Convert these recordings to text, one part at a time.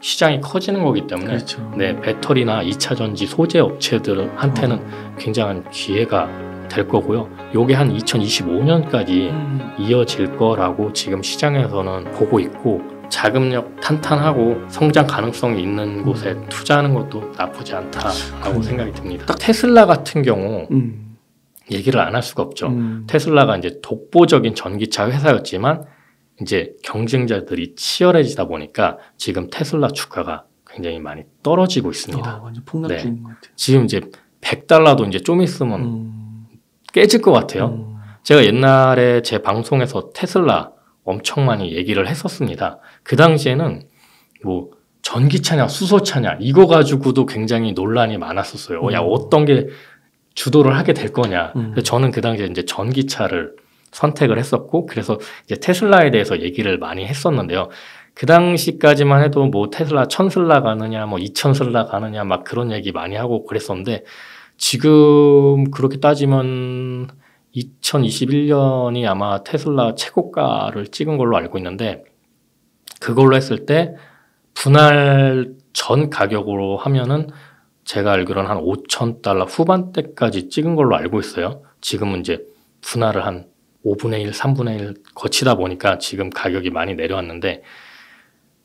시장이 커지는 거기 때문에 그렇죠. 네, 배터리나 2차 전지 소재 업체들한테는 굉장한 기회가 될 거고요. 요게 한 2025년까지 이어질 거라고 지금 시장에서는 보고 있고, 자금력 탄탄하고 성장 가능성이 있는 곳에 투자하는 것도 나쁘지 않다라고 생각이 듭니다. 딱 테슬라 같은 경우 얘기를 안 할 수가 없죠. 테슬라가 이제 독보적인 전기차 회사였지만 이제 경쟁자들이 치열해지다 보니까 지금 테슬라 주가가 굉장히 많이 떨어지고 있습니다. 완전 폭락 중인 것 같아요. 지금 이제 $100도 이제 좀 있으면 깨질 것 같아요. 제가 옛날에 제 방송에서 테슬라 엄청 많이 얘기를 했었습니다. 그 당시에는 뭐 전기차냐 수소차냐 이거 가지고도 굉장히 논란이 많았었어요. 야, 어떤 게 주도를 하게 될 거냐. 그래서 저는 그 당시에 이제 전기차를 선택을 했었고, 그래서 이제 테슬라에 대해서 얘기를 많이 했었는데요. 그 당시까지만 해도 뭐 테슬라 1000슬라 가느냐, 뭐 2000슬라 가느냐, 막 그런 얘기 많이 하고 그랬었는데, 지금 그렇게 따지면 2021년이 아마 테슬라 최고가를 찍은 걸로 알고 있는데, 그걸로 했을 때 분할 전 가격으로 하면은 제가 알기로는 한 $5,000 후반대까지 찍은 걸로 알고 있어요. 지금은 이제 분할을 한 5분의 1, 3분의 1 거치다 보니까 지금 가격이 많이 내려왔는데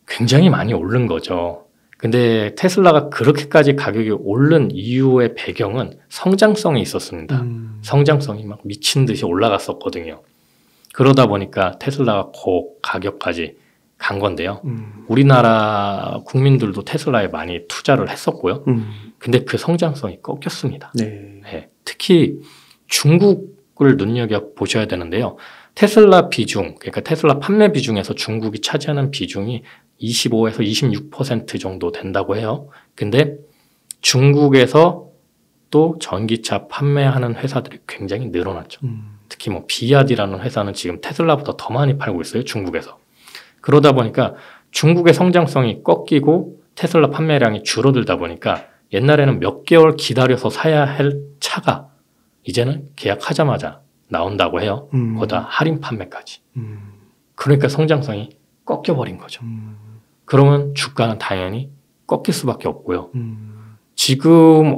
굉장히 많이 오른 거죠. 근데 테슬라가 그렇게까지 가격이 오른 이유의 배경은 성장성이 있었습니다. 성장성이 막 미친 듯이 올라갔었거든요. 그러다 보니까 테슬라가 그 가격까지 간 건데요. 우리나라 국민들도 테슬라에 많이 투자를 했었고요. 근데 그 성장성이 꺾였습니다. 네. 특히 중국을 눈여겨보셔야 되는데요. 테슬라 비중, 그러니까 테슬라 판매 비중에서 중국이 차지하는 비중이 25에서 26% 정도 된다고 해요. 근데 중국에서 또 전기차 판매하는 회사들이 굉장히 늘어났죠. 특히 뭐 비아디라는 회사는 지금 테슬라보다 더 많이 팔고 있어요, 중국에서. 그러다 보니까 중국의 성장성이 꺾이고 테슬라 판매량이 줄어들다 보니까 옛날에는 몇 개월 기다려서 사야 할 차가 이제는 계약하자마자 나온다고 해요. 거기다 할인 판매까지. 그러니까 성장성이 꺾여버린 거죠. 그러면 주가는 당연히 꺾일 수밖에 없고요. 지금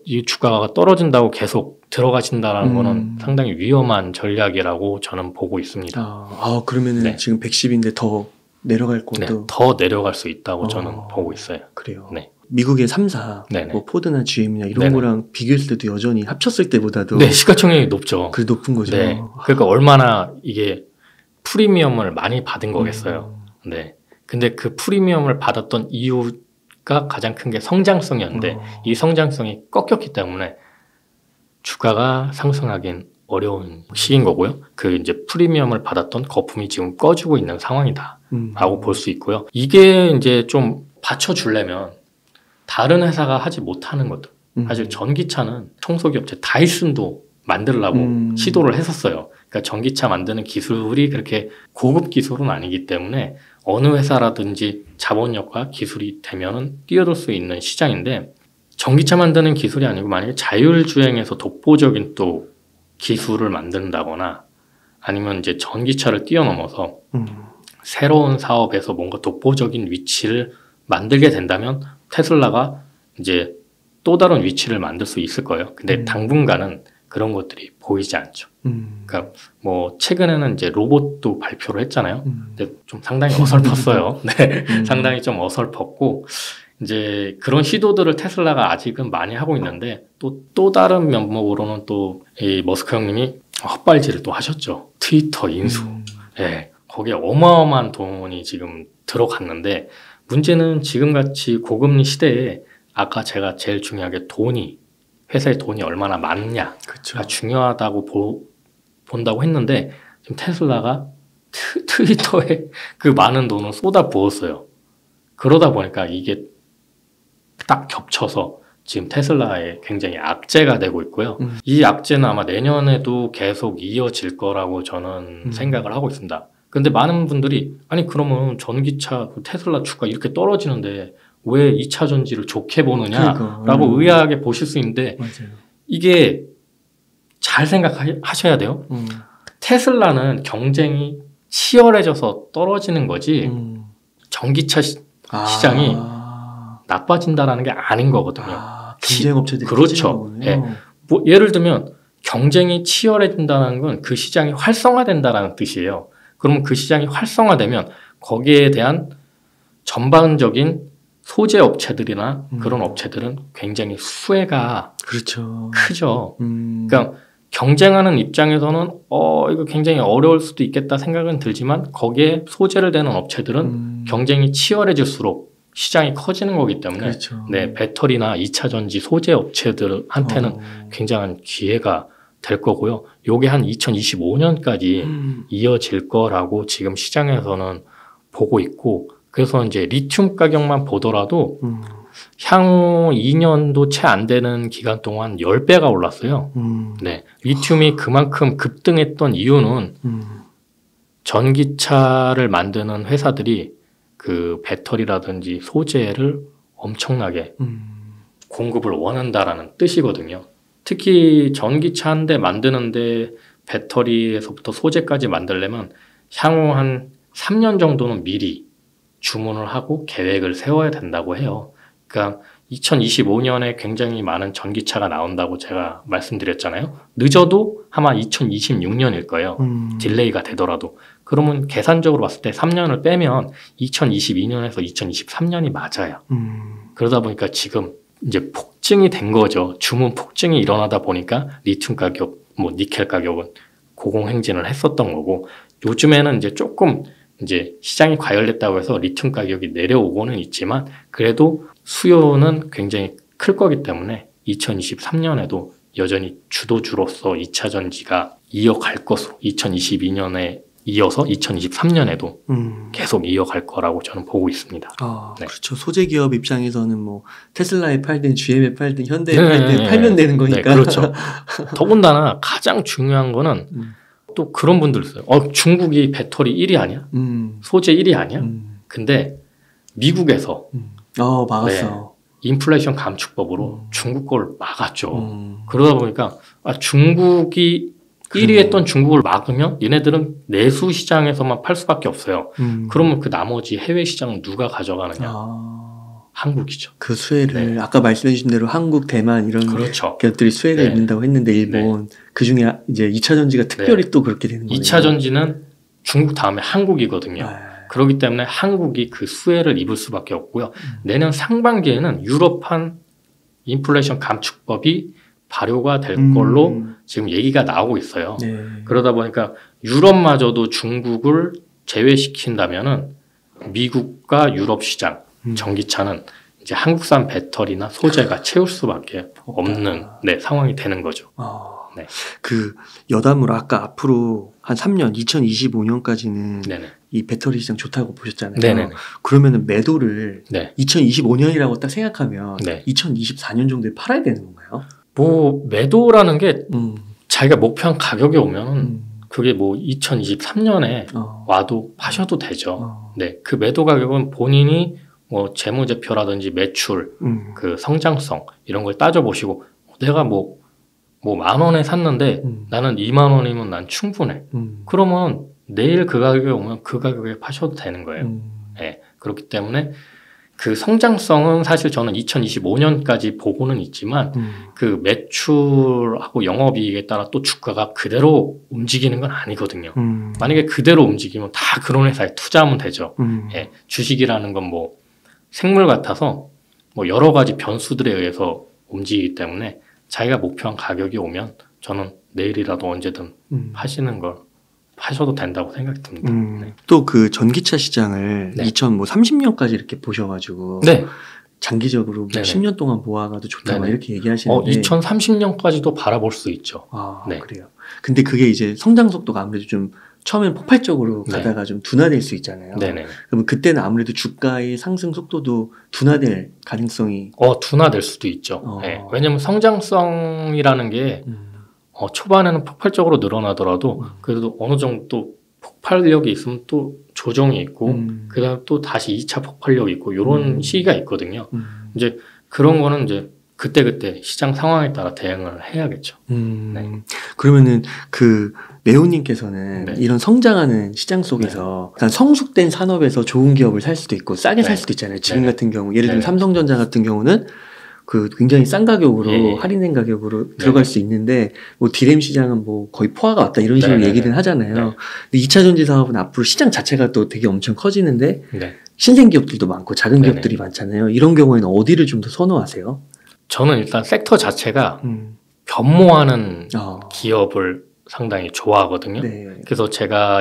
이 주가가 떨어진다고 계속 들어가신다는 거는 상당히 위험한 전략이라고 저는 보고 있습니다. 그러면은 네. 지금 110인데 더 내려갈 것도 네, 더 내려갈 수 있다고 저는 보고 있어요. 그래요. 네. 미국의 3사, 네네. 뭐 포드나 GM이나 이런 네네. 거랑 비교했을 때도 여전히 합쳤을 때보다도 네, 시가총액이 높죠. 그래 높은 거죠. 네. 그러니까 얼마나 이게 프리미엄을 많이 받은 거겠어요. 네. 근데 그 프리미엄을 받았던 이유가 가장 큰 게 성장성이었는데 이 성장성이 꺾였기 때문에 주가가 상승하긴 어려운 시기인 거고요. 그 이제 프리미엄을 받았던 거품이 지금 꺼지고 있는 상황이다라고 볼 수 있고요. 이게 이제 좀 받쳐주려면 다른 회사가 하지 못하는 것들. 사실 전기차는 청소기업체 다이슨도 만들려고 시도를 했었어요. 그러니까 전기차 만드는 기술이 그렇게 고급 기술은 아니기 때문에 어느 회사라든지 자본력과 기술이 되면은 뛰어들 수 있는 시장인데, 전기차 만드는 기술이 아니고 만약에 자율주행에서 독보적인 또 기술을 만든다거나 아니면 이제 전기차를 뛰어넘어서 새로운 사업에서 뭔가 독보적인 위치를 만들게 된다면 테슬라가 이제 또 다른 위치를 만들 수 있을 거예요. 근데 당분간은 그런 것들이 보이지 않죠. 그러니까 뭐 최근에는 이제 로봇도 발표를 했잖아요. 근데 좀 상당히 어설펐어요. 네, 상당히 좀 어설펐고 이제 그런 시도들을 테슬라가 아직은 많이 하고 있는데 또 다른 면목으로는 또 이 머스크 형님이 헛발질을 또 하셨죠. 트위터 인수. 네, 거기에 어마어마한 돈이 지금 들어갔는데 문제는 지금같이 고금리 시대에 아까 제가 제일 중요하게 회사의 돈이 얼마나 많냐가 그쵸. 중요하다고 본다고 했는데 지금 테슬라가 트위터에 그 많은 돈을 쏟아 부었어요. 그러다 보니까 이게 딱 겹쳐서 지금 테슬라에 굉장히 악재가 되고 있고요. 이 악재는 아마 내년에도 계속 이어질 거라고 저는 생각을 하고 있습니다. 근데 많은 분들이 아니 그러면 전기차 테슬라 주가 이렇게 떨어지는데 왜 2차 전지를 좋게 보느냐라고 의아하게 보실 수 있는데 맞아요. 이게 잘 생각하셔야 돼요. 테슬라는 경쟁이 치열해져서 떨어지는 거지 전기차 시장이 나빠진다라는 게 아닌 거거든요. 경쟁 업체들이 그렇죠. 예. 뭐 예를 들면 경쟁이 치열해진다는 건 그 시장이 활성화된다라는 뜻이에요. 그러면 그 시장이 활성화되면 거기에 대한 전반적인 소재 업체들이나 그런 업체들은 굉장히 수혜가 그렇죠. 크죠. 그러니까 경쟁하는 입장에서는 이거 굉장히 어려울 수도 있겠다 생각은 들지만 거기에 소재를 대는 업체들은 경쟁이 치열해질수록 시장이 커지는 거기 때문에 그렇죠. 네, 배터리나 2차 전지 소재 업체들한테는 굉장한 기회가 될 거고요. 요게 한 2025년까지 이어질 거라고 지금 시장에서는 보고 있고, 그래서 이제 리튬 가격만 보더라도 향후 2년도 채 안 되는 기간 동안 10배가 올랐어요. 네. 리튬이 그만큼 급등했던 이유는 전기차를 만드는 회사들이 그 배터리라든지 소재를 엄청나게 공급을 원한다라는 뜻이거든요. 특히 전기차 한 대 만드는데 배터리에서부터 소재까지 만들려면 향후 한 3년 정도는 미리 주문을 하고 계획을 세워야 된다고 해요. 그러니까 2025년에 굉장히 많은 전기차가 나온다고 제가 말씀드렸잖아요. 늦어도 아마 2026년일 거예요. 딜레이가 되더라도. 그러면 계산적으로 봤을 때 3년을 빼면 2022년에서 2023년이 맞아요. 그러다 보니까 지금 이제 폭증이 된 거죠. 주문 폭증이 일어나다 보니까 리튬 가격, 뭐 니켈 가격은 고공행진을 했었던 거고, 요즘에는 이제 조금 이제 시장이 과열됐다고 해서 리튬 가격이 내려오고는 있지만 그래도 수요는 굉장히 클 거기 때문에 2023년에도 여전히 주도주로서 2차 전지가 이어갈 것으로 2022년에 이어서 2023년에도 계속 이어갈 거라고 저는 보고 있습니다. 네. 그렇죠. 소재 기업 입장에서는 뭐 테슬라에 팔든 GM에 팔든 현대에 팔든 팔면 되는 거니까. 네, 그렇죠. 더군다나 가장 중요한 거는 또 그런 분들 있어요. 중국이 배터리 1위 아니야? 소재 1위 아니야? 근데 미국에서 막았어. 네, 인플레이션 감축법으로 중국 걸 막았죠. 그러다 보니까 중국이 1위 했던 중국을 막으면 얘네들은 내수 시장에서만 팔 수밖에 없어요. 그러면 그 나머지 해외 시장은 누가 가져가느냐? 한국이죠. 그 수혜를 아까 말씀해 주신 대로 한국, 대만 이런 그렇죠. 기업들이 수혜를 입는다고 했는데 일본 그중에 이제 2차 전지가 특별히 또 그렇게 되는 거예요. 2차 전지는 중국 다음에 한국이거든요. 그렇기 때문에 한국이 그 수혜를 입을 수밖에 없고요. 내년 상반기에는 유럽판 인플레이션 감축법이 발효가 될 걸로 지금 얘기가 나오고 있어요. 그러다 보니까 유럽마저도 중국을 제외시킨다면은 미국과 유럽 시장 전기차는 이제 한국산 배터리나 소재가 채울 수밖에 없는 상황이 되는 거죠. 네. 그 여담으로 아까 앞으로 한 3년, 2025년까지는 이 배터리 시장 좋다고 보셨잖아요. 네네네. 그러면은 매도를 2025년이라고 딱 생각하면 2024년 정도에 팔아야 되는 건가요? 뭐 매도라는 게 자기가 목표한 가격에 오면은 그게 뭐 2023년에 와도 파셔도 되죠. 네, 그 매도 가격은 본인이 뭐 재무제표라든지 매출, 그 성장성 이런 걸 따져보시고 내가 뭐 10,000원에 샀는데 나는 20,000원이면 난 충분해. 그러면 내일 그 가격에 오면 그 가격에 파셔도 되는 거예요. 네, 그렇기 때문에 그 성장성은 사실 저는 2025년까지 보고는 있지만 그 매출하고 영업이익에 따라 또 주가가 그대로 움직이는 건 아니거든요. 만약에 그대로 움직이면 다 그런 회사에 투자하면 되죠. 예, 주식이라는 건 뭐 생물 같아서 뭐 여러 가지 변수들에 의해서 움직이기 때문에 자기가 목표한 가격이 오면 저는 내일이라도 언제든 하시는 걸 하셔도 된다고 생각이 듭니다. 또 그 전기차 시장을 2030년까지 이렇게 보셔가지고 장기적으로 10년 동안 모아가도 좋다고 이렇게 얘기하시는데 2030년까지도 바라볼 수 있죠. 그래요. 근데 그게 이제 성장 속도가 아무래도 좀 처음엔 폭발적으로 가다가 좀 둔화될 수 있잖아요. 그러면 그때는 아무래도 주가의 상승 속도도 둔화될 가능성이 둔화될 수도 있죠. 네. 왜냐하면 성장성이라는 게 초반에는 폭발적으로 늘어나더라도 그래도 어느 정도 폭발력이 있으면 또 조정이 있고 그다음 또 다시 2차 폭발력이 있고 이런 시기가 있거든요. 이제 그런 거는 이제 그때그때 시장 상황에 따라 대응을 해야겠죠. 네. 그러면은 그 레오님께서는 네. 이런 성장하는 시장 속에서 일단 성숙된 산업에서 좋은 기업을 살 수도 있고 싸게 살 수도 있잖아요. 지금 같은 경우 예를 들면 삼성전자 같은 경우는 그 굉장히 싼 가격으로 할인된 가격으로 들어갈 수 있는데 뭐 디램 시장은 뭐 거의 포화가 왔다 이런 식으로 얘기는 하잖아요. 근데 2차 전지 사업은 앞으로 시장 자체가 또 되게 엄청 커지는데 신생 기업들도 많고 작은 기업들이 많잖아요. 이런 경우에는 어디를 좀 더 선호하세요? 저는 일단 섹터 자체가 변모하는 기업을 상당히 좋아하거든요. 그래서 제가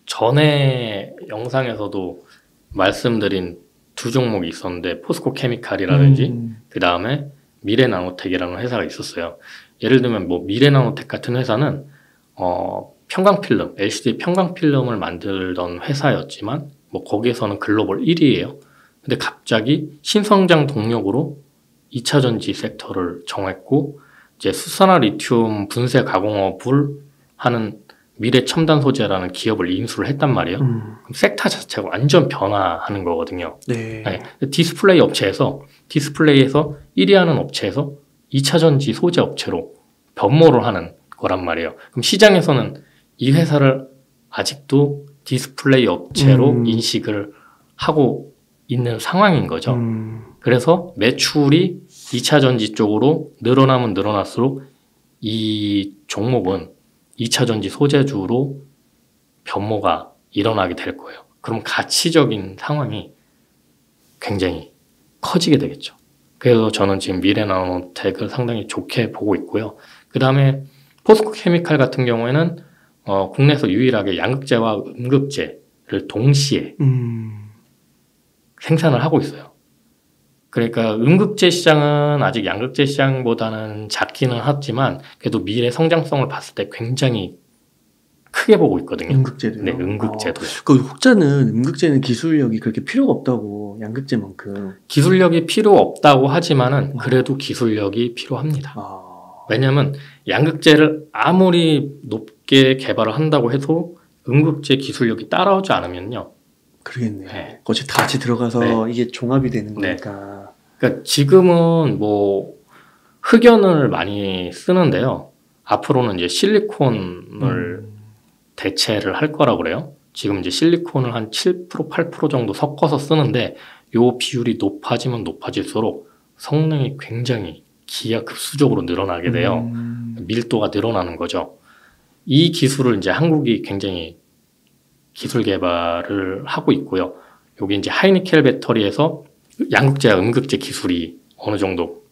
전에 영상에서도 말씀드린 두 종목이 있었는데 포스코 케미칼이라든지 그 다음에 미래나노텍이라는 회사가 있었어요. 예를 들면 뭐 미래나노텍 같은 회사는 평광필름, LCD 평광필름을 만들던 회사였지만 뭐 거기에서는 글로벌 1위예요. 근데 갑자기 신성장 동력으로 2차 전지 섹터를 정했고 이제 수산화 리튬 분쇄 가공업을 하는 미래 첨단 소재라는 기업을 인수를 했단 말이에요. 그럼 섹터 자체가 완전 변화하는 거거든요. 디스플레이에서 1위 하는 업체에서 2차 전지 소재 업체로 변모를 하는 거란 말이에요. 그럼 시장에서는 이 회사를 아직도 디스플레이 업체로 인식을 하고 있는 상황인 거죠. 그래서 매출이 2차 전지 쪽으로 늘어나면 늘어날수록 이 종목은 2차 전지 소재주로 변모가 일어나게 될 거예요. 그럼 가치적인 상황이 굉장히 커지게 되겠죠. 그래서 저는 지금 미래나노텍을 상당히 좋게 보고 있고요. 그 다음에 포스코 케미칼 같은 경우에는 국내에서 유일하게 양극재와 음극재를 동시에 생산을 하고 있어요. 그러니까 음극재 시장은 아직 양극재 시장보다는 작기는 하지만 그래도 미래 성장성을 봤을 때 굉장히 크게 보고 있거든요. 음극재도요? 네, 음극재도. 그 혹자는 음극재는 기술력이 그렇게 필요가 없다고 양극재만큼. 기술력이 필요 없다고 하지만은 그래도 기술력이 필요합니다. 왜냐하면 양극재를 아무리 높게 개발을 한다고 해도 음극재 기술력이 따라오지 않으면요. 그러겠네요. 어차피 다 같이 들어가서 이게 종합이 되는 거니까. 그러니까 지금은 뭐 흑연을 많이 쓰는데요. 앞으로는 이제 실리콘을 대체를 할 거라고 그래요. 지금 이제 실리콘을 한 7%, 8% 정도 섞어서 쓰는데 요 비율이 높아지면 높아질수록 성능이 굉장히 기하급수적으로 늘어나게 돼요. 밀도가 늘어나는 거죠. 이 기술을 이제 한국이 굉장히 기술 개발을 하고 있고요. 여기 이제 하이니켈 배터리에서 양극재와 음극재 기술이 어느 정도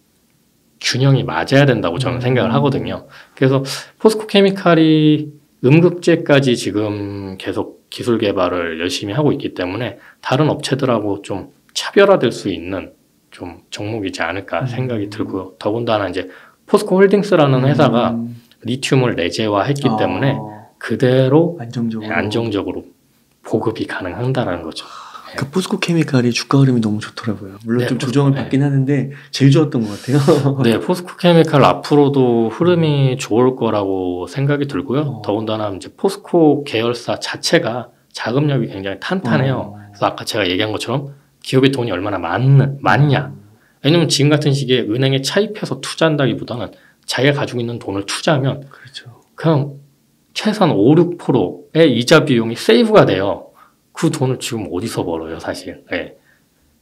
균형이 맞아야 된다고 저는 생각을 하거든요. 그래서 포스코 케미칼이 음극재까지 지금 계속 기술 개발을 열심히 하고 있기 때문에 다른 업체들하고 좀 차별화될 수 있는 좀 종목이지 않을까 생각이 들고요. 더군다나 이제 포스코 홀딩스라는 회사가 리튬을 내재화했기 때문에 그대로 안정적으로 보급이 가능한다는 거죠. 그 포스코 케미칼이 주가 흐름이 너무 좋더라고요. 물론 좀 조정을 받긴 하는데 제일 좋았던 것 같아요. 네, 포스코 케미칼 앞으로도 흐름이 좋을 거라고 생각이 들고요. 더군다나 이제 포스코 계열사 자체가 자금력이 굉장히 탄탄해요. 그래서 아까 제가 얘기한 것처럼 기업의 돈이 얼마나 많냐. 왜냐면 지금 같은 시기에 은행에 차입해서 투자한다기보다는 자기가 가지고 있는 돈을 투자하면 그냥 최소한 5, 6%의 이자 비용이 세이브가 돼요. 그 돈을 지금 어디서 벌어요, 사실. 네.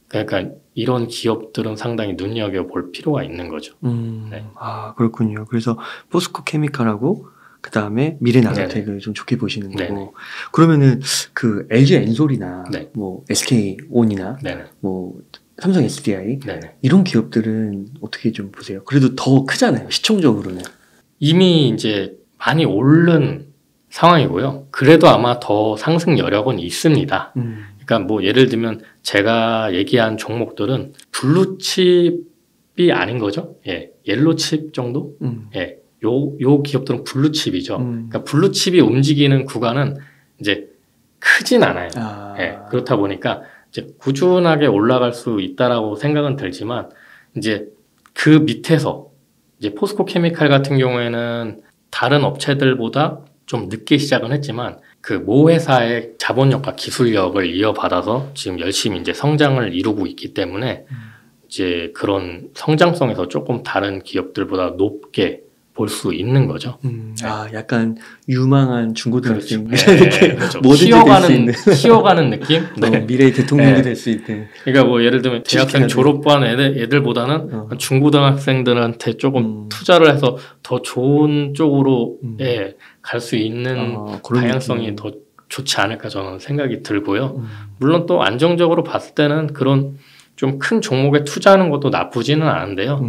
그러니까 이런 기업들은 상당히 눈여겨볼 필요가 있는 거죠. 네. 아, 그렇군요. 그래서 포스코 케미칼하고 그 다음에 미래나노텍을 좀 좋게 보시는 거고. 네네. 그러면은 그 LG 엔솔이나 뭐 SK 온이나 뭐 삼성 SDI 이런 기업들은 어떻게 좀 보세요? 그래도 더 크잖아요, 시총적으로는. 이미 이제 많이 오른 상황이고요. 그래도 아마 더 상승 여력은 있습니다. 그러니까 뭐 예를 들면 제가 얘기한 종목들은 블루칩이 아닌 거죠. 예, 옐로칩 정도? 예, 요 기업들은 블루칩이죠. 그러니까 블루칩이 움직이는 구간은 이제 크진 않아요. 예, 그렇다 보니까 이제 꾸준하게 올라갈 수 있다라고 생각은 들지만 이제 그 밑에서 이제 포스코 케미칼 같은 경우에는 다른 업체들보다 좀 늦게 시작은 했지만 그 모 회사의 자본력과 기술력을 이어받아서 지금 열심히 이제 성장을 이루고 있기 때문에 이제 그런 성장성에서 조금 다른 기업들보다 높게 볼 수 있는 거죠. 아, 약간 유망한 중고등학생 그렇죠. 이렇게 그렇죠. 뭐든지 키워가는 느낌? 네. 미래의 대통령이 될 수 있는. 그러니까 뭐 예를 들면 대학생 취직해야 졸업반 애들보다는 중고등학생들한테 조금 투자를 해서 더 좋은 쪽으로 갈 수 있는 방향성이 더 좋지 않을까 저는 생각이 들고요. 물론 또 안정적으로 봤을 때는 그런 좀 큰 종목에 투자하는 것도 나쁘지는 않은데요.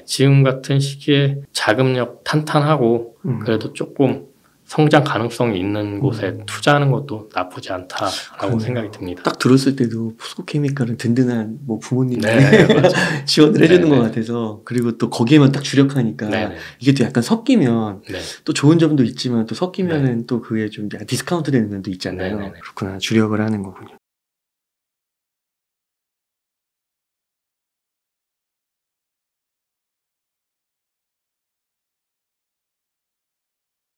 지금 같은 시기에 자금력 탄탄하고 그래도 조금 성장 가능성이 있는 곳에 투자하는 것도 나쁘지 않다라고 생각이 듭니다. 딱 들었을 때도 포스코케미칼은 든든한 뭐 부모님이 그렇죠. 지원을 해주는 것 같아서, 그리고 또 거기에만 딱 주력하니까 이게 또 약간 섞이면 또 좋은 점도 있지만 또 섞이면은 또 그게 좀 약간 디스카운트 되는 면도 있잖아요. 그렇구나, 주력을 하는 거군요.